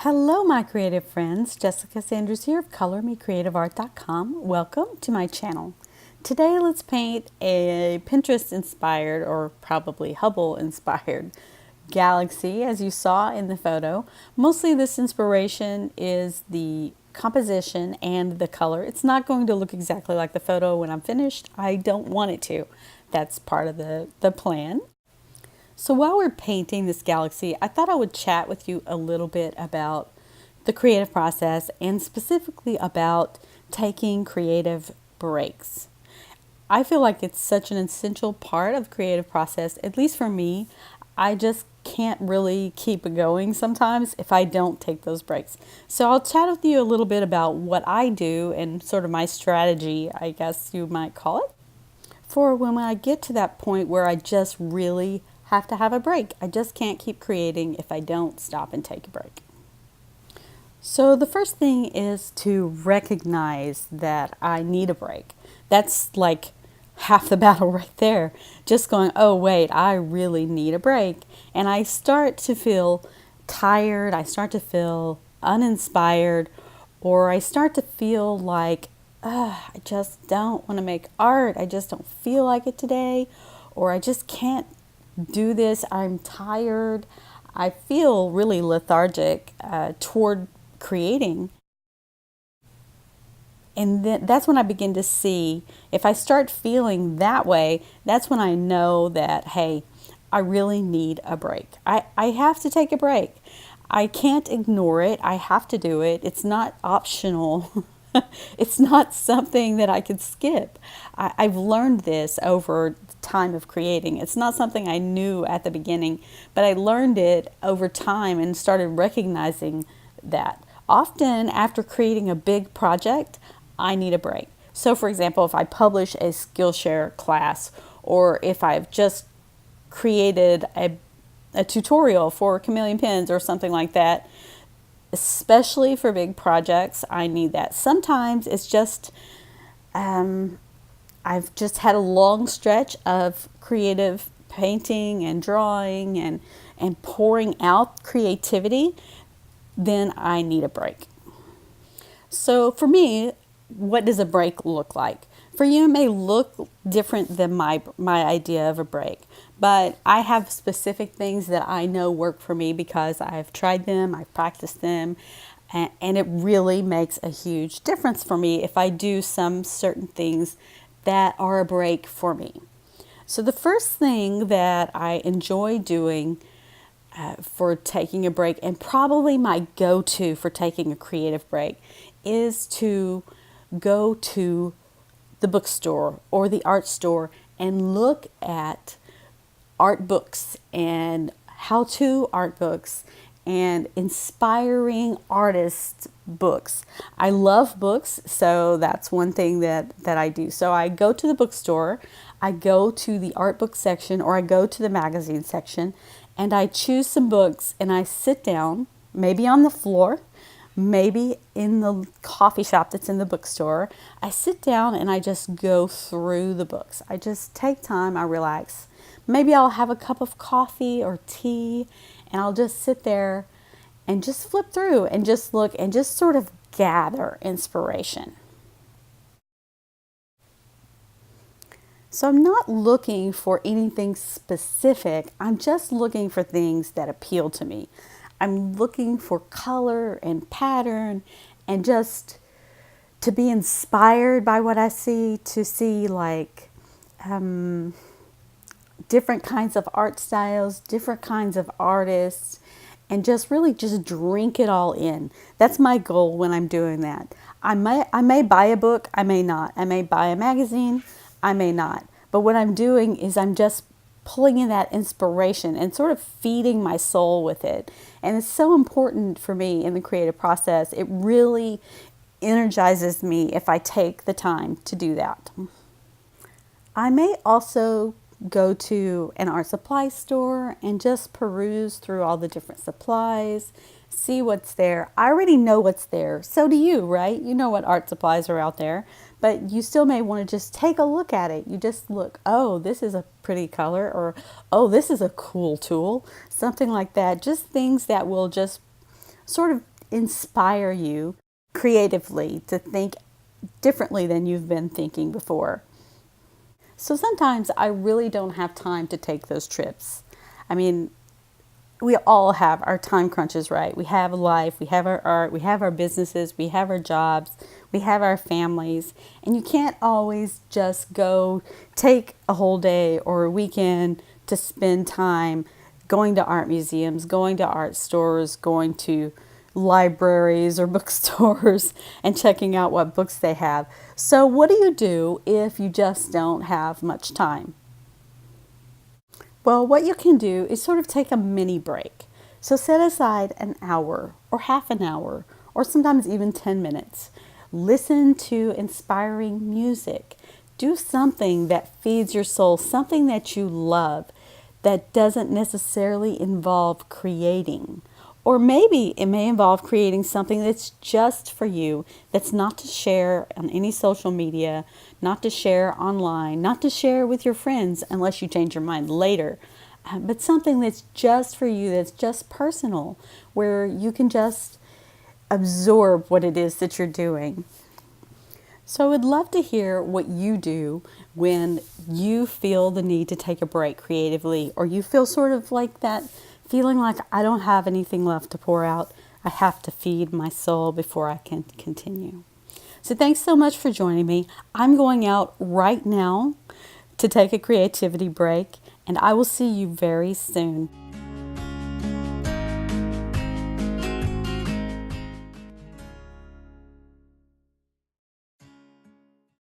Hello, my creative friends. Jessica Sanders here of ColorMeCreativeArt.com. Welcome to my channel. Today, let's paint a Pinterest-inspired, or probably Hubble-inspired galaxy, as you saw in the photo. Mostly this inspiration is the composition and the color. It's not going to look exactly like the photo when I'm finished. I don't want it to. That's part of the plan. So while we're painting this galaxy, I thought I would chat with you a little bit about the creative process and specifically about taking creative breaks. I feel like it's such an essential part of the creative process, at least for me. I just can't really keep it going sometimes if I don't take those breaks. So I'll chat with you a little bit about what I do and sort of my strategy, I guess you might call it, for when I get to that point where I just really have to have a break. I just can't keep creating if I don't stop and take a break. So the first thing is to recognize that I need a break. That's like half the battle right there. Just going, oh wait, I really need a break. And I start to feel tired, I start to feel uninspired, or I start to feel like, I just don't want to make art. I just don't feel like it today, or I just can't do this. I'm tired. I feel really lethargic toward creating. And then that's when I begin to see, if I start feeling that way, that's when I know that, hey, I really need a break. I have to take a break. I can't ignore it. I have to do it. It's not optional. It's not something that I could skip. I've learned this over time of creating. It's not something I knew at the beginning, but I learned it over time and started recognizing that. Often after creating a big project, I need a break. So for example, if I publish a Skillshare class, or if I've just created a tutorial for chameleon pens or something like that, especially for big projects, I need that. Sometimes it's just, I've just had a long stretch of creative painting and drawing and pouring out creativity, then I need a break. So for me, what does a break look like? For you, it may look different than my idea of a break, but I have specific things that I know work for me because I've tried them, I've practiced them, and it really makes a huge difference for me if I do some certain things that are a break for me. So the first thing that I enjoy doing for taking a break, and probably my go-to for taking a creative break, is to go to the bookstore or the art store and look at art books and how-to art books and inspiring artist books. I love books, so that's one thing that I do. So I go to the bookstore, I go to the art book section, or I go to the magazine section, and I choose some books and I sit down, maybe on the floor, maybe in the coffee shop that's in the bookstore. I sit down and I just go through the books. I just take time, I relax. Maybe I'll have a cup of coffee or tea, and I'll just sit there and just flip through and just look and just sort of gather inspiration. So I'm not looking for anything specific. I'm just looking for things that appeal to me. I'm looking for color and pattern and just to be inspired by what I see, to see like different kinds of art styles, different kinds of artists, and just really just drink it all in. That's my goal when I'm doing that. I may buy a book, I may not. I may buy a magazine, I may not. But what I'm doing is I'm just pulling in that inspiration and sort of feeding my soul with it. And it's so important for me in the creative process. It really energizes me if I take the time to do that. I may also go to an art supply store and just peruse through all the different supplies, see what's there. I already know what's there. So do you, right? You know what art supplies are out there, but you still may want to just take a look at it. You just look, oh, this is a pretty color, or oh, this is a cool tool, something like that. Just things that will just sort of inspire you creatively to think differently than you've been thinking before. So sometimes I really don't have time to take those trips. I mean, we all have our time crunches, right? We have life, we have our art, we have our businesses, we have our jobs, we have our families, and you can't always just go take a whole day or a weekend to spend time going to art museums, going to art stores, going to libraries or bookstores and checking out what books they have. So what do you do if you just don't have much time? Well, what you can do is sort of take a mini break. So set aside an hour or half an hour or sometimes even 10 minutes. Listen to inspiring music. Do something that feeds your soul, something that you love that doesn't necessarily involve creating. Or maybe it may involve creating something that's just for you, that's not to share on any social media, not to share online, not to share with your friends unless you change your mind later, but something that's just for you, that's just personal, where you can just absorb what it is that you're doing. So I would love to hear what you do when you feel the need to take a break creatively, or you feel sort of like that feeling like I don't have anything left to pour out. I have to feed my soul before I can continue. So thanks so much for joining me. I'm going out right now to take a creativity break, and I will see you very soon.